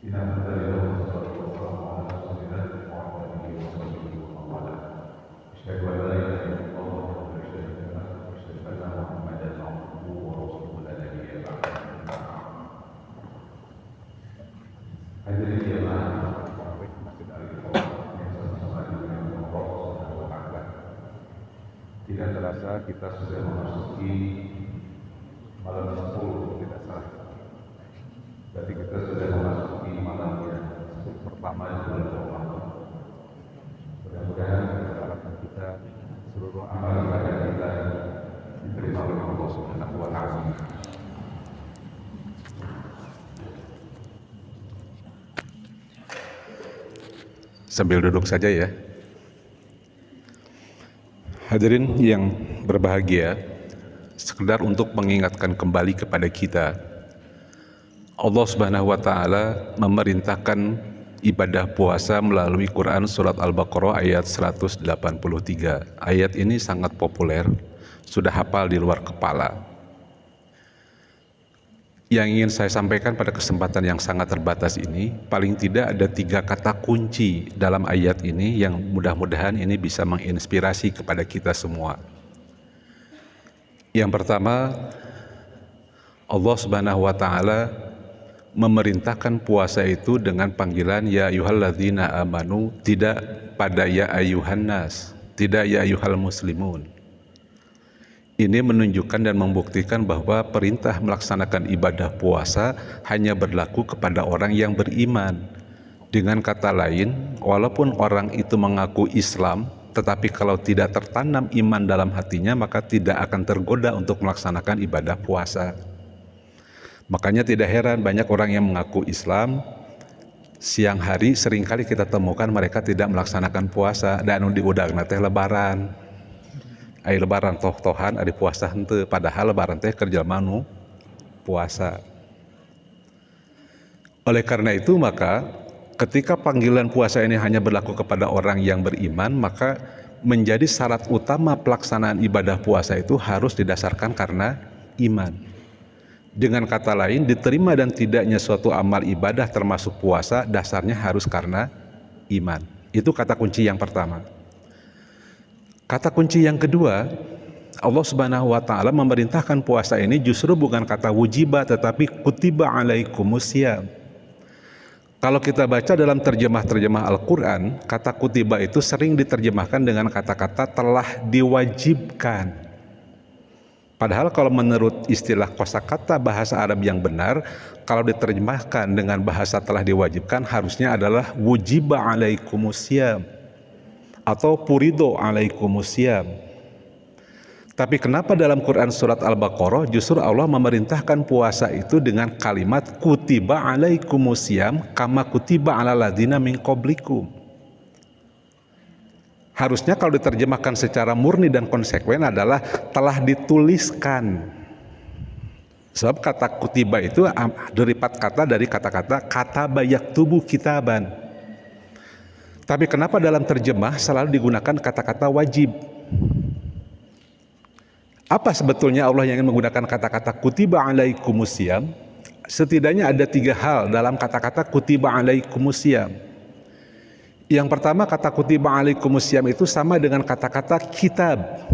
إن الحمد لله والصلاة والسلام على رسول الله وعلى آله وصحبه ومن والاه. أشهد أن لا إله إلا الله وحده لا شريك له وأشهد أن محمدا عبده ورسوله لا نبي بعده. Hadirin jemaah Masjid Al-Ikhwan yang sama-sama dengan Allah Subhanahu wa Ta'ala. Tidak terasa kita sudah memasuki malam 10 tidak salah. Berarti kita sudah memasuki malam yang pertama di bulan Ramadan. Mudah-mudahan kesalahan kita, seluruh amal ibadah kita diterima oleh Allah Subhanahu wa Ta'ala. Sambil duduk saja ya. Hadirin yang berbahagia, sekedar untuk mengingatkan kembali kepada kita, Allah Subhanahu wa Ta'ala memerintahkan ibadah puasa melalui Quran surat Al-Baqarah ayat 183. Ayat ini sangat populer, sudah hafal di luar kepala. Yang ingin saya sampaikan pada kesempatan yang sangat terbatas ini, paling tidak ada 3 kata kunci dalam ayat ini yang mudah-mudahan ini bisa menginspirasi kepada kita semua. Yang pertama, Allah Subhanahu wa Ta'ala memerintahkan puasa itu dengan panggilan ya ayyuhalladzina amanu, tidak pada ya ayyuhan nas, tidak ya ayyuhal muslimun. Ini menunjukkan dan membuktikan bahwa perintah melaksanakan ibadah puasa hanya berlaku kepada orang yang beriman. Dengan kata lain, walaupun orang itu mengaku Islam, tetapi kalau tidak tertanam iman dalam hatinya, maka tidak akan tergoda untuk melaksanakan ibadah puasa. Makanya tidak heran banyak orang yang mengaku Islam, siang hari seringkali kita temukan mereka tidak melaksanakan puasa, dan diudangna teh lebaran. Ai lebaran toh-tohan ari puasa henteu, padahal lebaran teh kerja manu puasa. Oleh karena itu maka ketika panggilan puasa ini hanya berlaku kepada orang yang beriman, maka menjadi syarat utama pelaksanaan ibadah puasa itu harus didasarkan karena iman. Dengan kata lain, diterima dan tidaknya suatu amal ibadah termasuk puasa dasarnya harus karena iman. Itu kata kunci yang pertama. Kata kunci yang kedua, Allah Subhanahu wa Ta'ala memerintahkan puasa ini justru bukan kata wujiba tetapi kutiba alaikumusiyam. Kalau kita baca dalam terjemah Al-Quran, kata kutiba itu sering diterjemahkan dengan kata-kata telah diwajibkan. Padahal kalau menurut istilah kosakata bahasa Arab yang benar, kalau diterjemahkan dengan bahasa telah diwajibkan harusnya adalah wujiba alaikumusiyam atau purido alaikumusiyam. Tapi kenapa dalam Quran surat Al-Baqarah justru Allah memerintahkan puasa itu dengan kalimat kutiba alaikumusiyam kama kutiba ala ladzina min qablikum? Harusnya kalau diterjemahkan secara murni dan konsekuen adalah telah dituliskan. Sebab kata kutiba itu deripat kata dari kata-kata kataba yaktubu kitaban. Tapi kenapa dalam terjemah selalu digunakan kata-kata wajib? Apa sebetulnya Allah yang ingin menggunakan kata-kata kutiba alaikumusiyam? Setidaknya ada 3 hal dalam kata-kata kutiba alaikumusiyam. Yang pertama, kata kutiba alaikumusiyam itu sama dengan kata-kata kitab.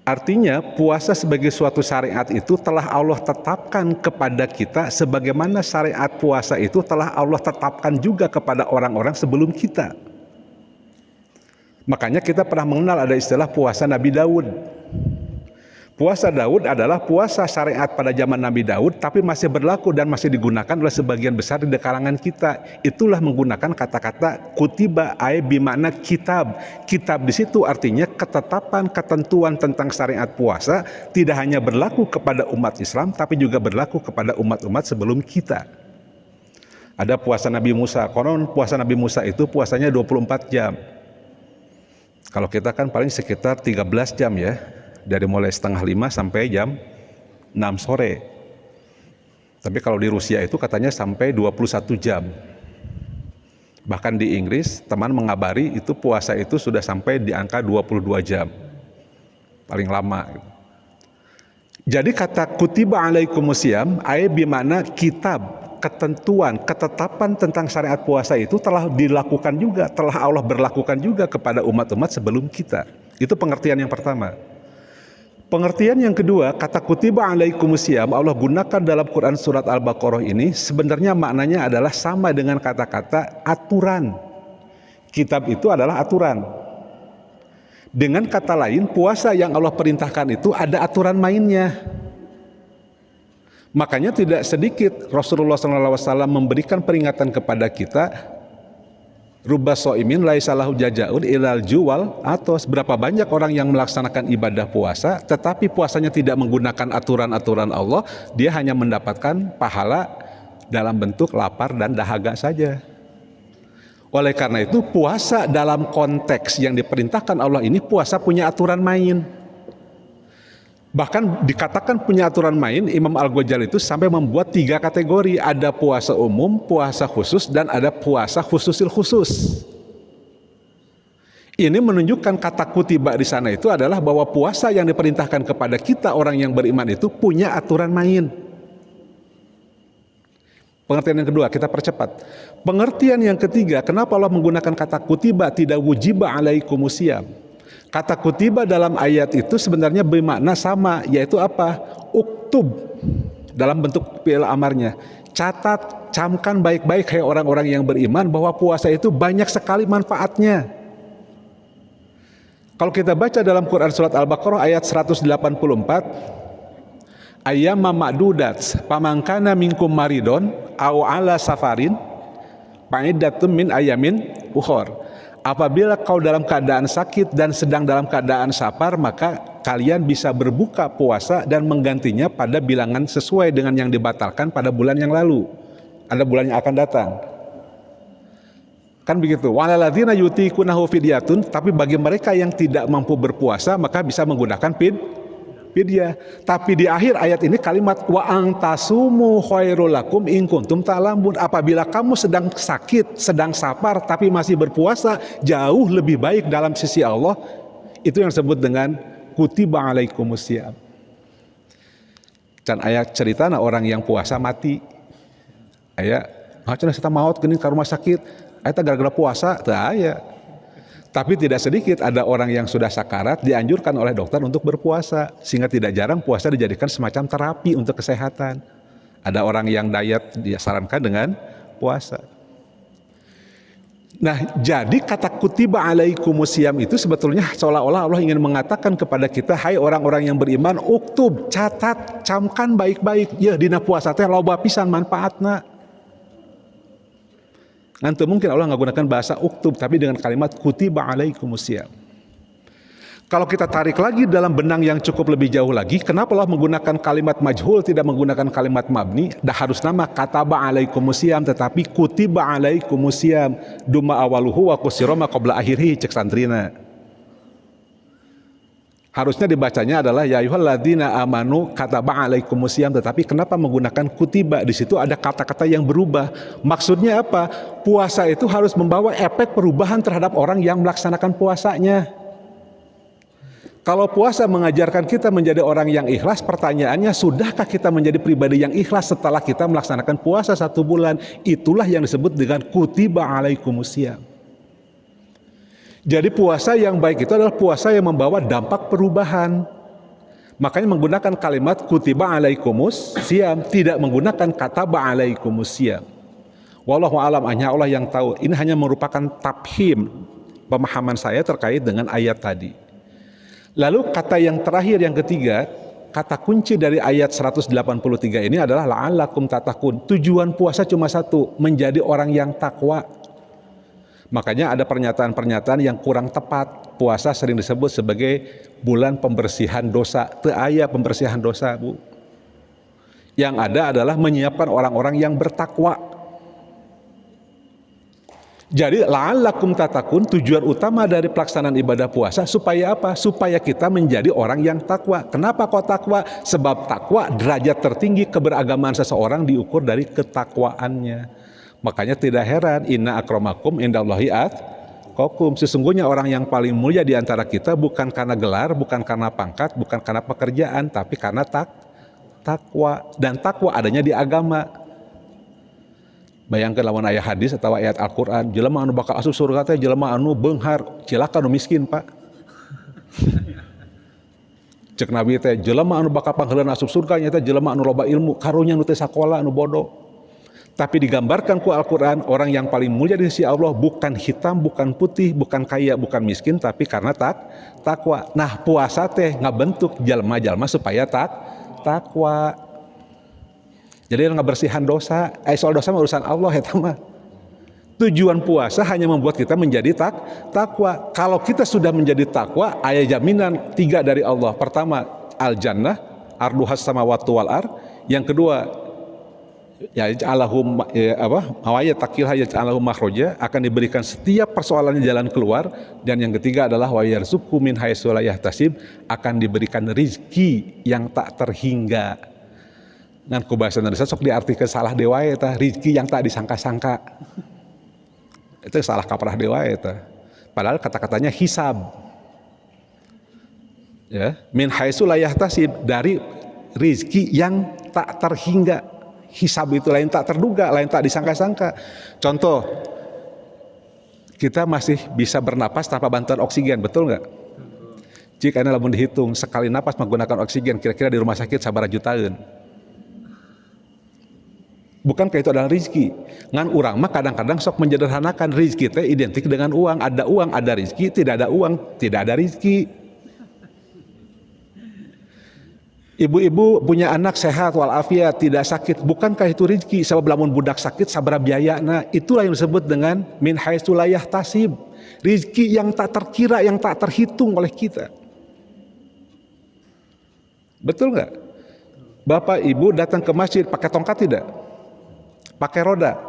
Artinya puasa sebagai suatu syariat itu telah Allah tetapkan kepada kita sebagaimana syariat puasa itu telah Allah tetapkan juga kepada orang-orang sebelum kita. Makanya kita pernah mengenal ada istilah puasa Nabi Daud. Puasa Daud adalah puasa syariat pada zaman Nabi Daud tapi masih berlaku dan masih digunakan oleh sebagian besar di kalangan kita. Itulah menggunakan kata-kata kutiba ay bimana kitab. Kitab di situ artinya ketetapan ketentuan tentang syariat puasa tidak hanya berlaku kepada umat Islam tapi juga berlaku kepada umat-umat sebelum kita. Ada puasa Nabi Musa. Konon puasa Nabi Musa itu puasanya 24 jam. Kalau kita kan paling sekitar 13 jam ya. Dari mulai 4:30 sampai jam 6 sore. Tapi kalau di Rusia itu katanya sampai 21 jam. Bahkan di Inggris teman mengabari itu puasa itu sudah sampai di angka 22 jam. Paling lama. Jadi kata kutiba alaikumusiyam ay bimana kitab. ketentuan, ketetapan tentang syariat puasa itu telah dilakukan juga, telah Allah berlakukan juga kepada umat-umat sebelum kita. Itu pengertian yang pertama. Pengertian yang kedua, kata kutiba alaikumusiyam Allah gunakan dalam Quran surat Al-Baqarah ini sebenarnya maknanya adalah sama dengan kata-kata aturan. Kitab itu adalah aturan. Dengan kata lain, puasa yang Allah perintahkan itu ada aturan mainnya. Makanya tidak sedikit Rasulullah SAW memberikan peringatan kepada kita, rubba so'imin laisa lahu jazaa'un ilal juwal, atau seberapa banyak orang yang melaksanakan ibadah puasa tetapi puasanya tidak menggunakan aturan-aturan Allah, dia hanya mendapatkan pahala dalam bentuk lapar dan dahaga saja. Oleh karena itu puasa dalam konteks yang diperintahkan Allah ini, puasa punya aturan main. Bahkan dikatakan punya aturan main, Imam Al-Ghazali itu sampai membuat 3 kategori. Ada puasa umum, puasa khusus, dan ada puasa khususil khusus. Ini menunjukkan kata kutiba di sana itu adalah bahwa puasa yang diperintahkan kepada kita orang yang beriman itu punya aturan main. Pengertian yang kedua, kita percepat. Pengertian yang ketiga, kenapa Allah menggunakan kata kutiba tidak wujiba alaikumusiyam? Kata kutiba dalam ayat itu sebenarnya bermakna sama, yaitu apa? Uktub, dalam bentuk fi'il amarnya. Catat, camkan baik-baik hai orang-orang yang beriman bahwa puasa itu banyak sekali manfaatnya. Kalau kita baca dalam Quran surat Al-Baqarah ayat 184, ayyamma ma'dudat pamangkana minkum maridon au ala safarin fa'iddatun min ayamin ukhor. Apabila kau dalam keadaan sakit dan sedang dalam keadaan safar, maka kalian bisa berbuka puasa dan menggantinya pada bilangan sesuai dengan yang dibatalkan pada bulan yang lalu. Ada bulan yang akan datang. Kan begitu. Walalladzina yutiqunahu fidyatun, tapi bagi mereka yang tidak mampu berpuasa maka bisa menggunakan fidyah. Tapi di akhir ayat ini kalimat wa antasumu khairul lakum in kuntum ta'lamun. Apabila kamu sedang sakit, sedang safar tapi masih berpuasa, jauh lebih baik dalam sisi Allah. Itu yang disebut dengan kutiba alaikumusiyam. Dan ayat cerita orang yang puasa mati. Ayat macam kita maut gini ke rumah sakit. Ayat gara-gara puasa, ayat. Tapi tidak sedikit ada orang yang sudah sakarat dianjurkan oleh dokter untuk berpuasa. Sehingga tidak jarang puasa dijadikan semacam terapi untuk kesehatan. Ada orang yang diet disarankan dengan puasa. Nah, jadi kata kutiba alaikumusiyam itu sebetulnya seolah-olah Allah ingin mengatakan kepada kita, hai orang-orang yang beriman, uktub, catat, camkan baik-baik. Ya, dina puasa teh loba pisan manfaatna. Nanti mungkin Allah nggak gunakan bahasa uktub, tapi dengan kalimat kutiba alaikumusiyam. Kalau kita tarik lagi dalam benang yang cukup lebih jauh lagi, kenapa Allah menggunakan kalimat majhul tidak menggunakan kalimat mabni? Dah harus nama kataba alaikumusiyam, tetapi kutiba alaikumusiyam duma awaluhu wa kusiroma qabla akhirih, cek santrina. Harusnya dibacanya adalah ya ayyuhalladzina amanu kataba alaikumusiyam, tetapi kenapa menggunakan kutiba? Di situ ada kata-kata yang berubah. Maksudnya apa? Puasa itu harus membawa efek perubahan terhadap orang yang melaksanakan puasanya. Kalau puasa mengajarkan kita menjadi orang yang ikhlas, pertanyaannya sudahkah kita menjadi pribadi yang ikhlas setelah kita melaksanakan puasa 1 bulan? Itulah yang disebut dengan kutiba alaikumusiyam. Jadi puasa yang baik itu adalah puasa yang membawa dampak perubahan. Makanya menggunakan kalimat kutiba alaikumusiyam, tidak menggunakan kataba alaikumusiyam. Wallahu a'lam, hanya Allah yang tahu. Ini hanya merupakan tafhim, pemahaman saya terkait dengan ayat tadi. Lalu kata yang terakhir, yang ketiga, kata kunci dari ayat 183 ini adalah la'allakum tattaqun. Tujuan puasa cuma satu, menjadi orang yang takwa. Makanya ada pernyataan-pernyataan yang kurang tepat. Puasa sering disebut sebagai bulan pembersihan dosa. Teu aya pembersihan dosa, Bu. Yang ada adalah menyiapkan orang-orang yang bertakwa. Jadi la'allakum tattaqun, tujuan utama dari pelaksanaan ibadah puasa supaya apa? Supaya kita menjadi orang yang takwa. Kenapa kok takwa? Sebab takwa derajat tertinggi keberagamaan seseorang diukur dari ketakwaannya. Makanya tidak heran, inna akramakum indallahi atqakum. Sesungguhnya orang yang paling mulia di antara kita bukan karena gelar, bukan karena pangkat, bukan karena pekerjaan, tapi karena takwa. Dan takwa adanya di agama. Bayangkan lawan ayat hadis atau ayat Al-Quran, jelema anu bakal asup surga teh jelema anu beunghar, cilaka anu miskin Pak. Cek Nabi teh jelema anu bakal pangheulana asup surga nya teh jelema anu loba ilmu, karunya anu teh sakola anu bodoh. Tapi digambarkan ku Al-Quran, orang yang paling mulia di sisi Allah bukan hitam, bukan putih, bukan kaya, bukan miskin, tapi karena takwa. Nah puasa teh ngabentuk jalma-jalma supaya takwa. Jadi ngabersihan dosa. Soal dosa mah urusan Allah ya mah. Tujuan puasa hanya membuat kita menjadi takwa. Kalau kita sudah menjadi takwa, ada jaminan 3 dari Allah. Pertama, al-jannah, arduhas samawati wal ard. Yang kedua, ya Allahum awaya takilha ya Allahum makhraja, akan diberikan setiap persoalannya jalan keluar. Dan yang ketiga adalah wa yarzuqhu min haitsu la yahtasib, akan diberikan rizki yang tak terhingga. Ngan ku bahasa Indonesia sok diartikeun salah dewa eta, rizki yang tak disangka-sangka. Itu salah kaprah dewa eta. Padahal kata-katanya hisab. Ya, min haitsu la yahtasib, dari rizki yang tak terhingga. Hisab itu lain tak terduga, lain tak disangka-sangka. Contoh, kita masih bisa bernapas tanpa bantuan oksigen, betul nggak? Jika ini lamun dihitung sekali napas menggunakan oksigen, kira-kira di rumah sakit sabaraha jutaan. Bukankah itu adalah rizki? Ngan urang mah kadang-kadang sok menyederhanakan, rizki teh identik dengan uang, ada rizki, tidak ada uang, tidak ada rizki. Ibu-ibu punya anak sehat walafiat, tidak sakit, bukankah itu rezeki? Sebab lamun budak sakit sabaraha biayana, itulah yang disebut dengan min haitsu la yahtasib, rezeki yang tak terkira, yang tak terhitung oleh kita. Betul nggak? Bapak ibu datang ke masjid pakai tongkat tidak? Pakai roda.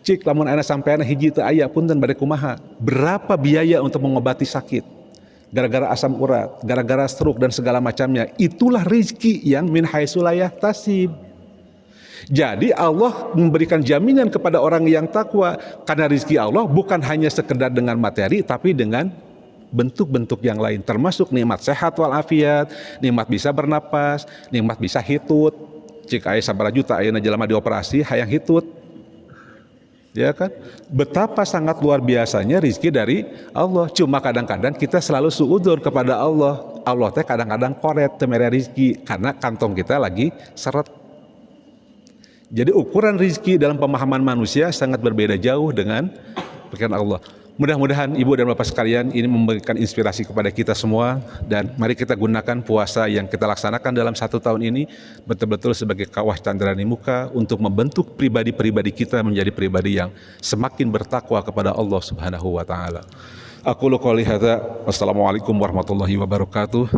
Cik lamun ana sampeana hiji teu aya punten bade kumaha? Berapa biaya untuk mengobati sakit? Gara-gara asam urat, gara-gara stroke dan segala macamnya. Itulah rizki yang min haitsu la yahtasib. Jadi Allah memberikan jaminan kepada orang yang takwa, karena rizki Allah bukan hanya sekedar dengan materi, tapi dengan bentuk-bentuk yang lain, termasuk nikmat sehat walafiat, nikmat bisa bernapas, nikmat bisa hitut. Cik aya sabaraha juta ayeuna jelema dioperasi hayang hitut. Ya kan? Betapa sangat luar biasanya rizki dari Allah. Cuma kadang-kadang kita selalu suudzon kepada Allah. Allah teh kadang-kadang koret temere rizki karena kantong kita lagi seret. Jadi ukuran rizki dalam pemahaman manusia sangat berbeda jauh dengan pikiran Allah. Mudah-mudahan ibu dan bapak sekalian ini memberikan inspirasi kepada kita semua, dan mari kita gunakan puasa yang kita laksanakan dalam 1 tahun ini betul-betul sebagai kawah candra di muka untuk membentuk pribadi-pribadi kita menjadi pribadi yang semakin bertakwa kepada Allah Subhanahu wa taala. Aqulu qouli hadza, wassalamualaikum warahmatullahi wabarakatuh.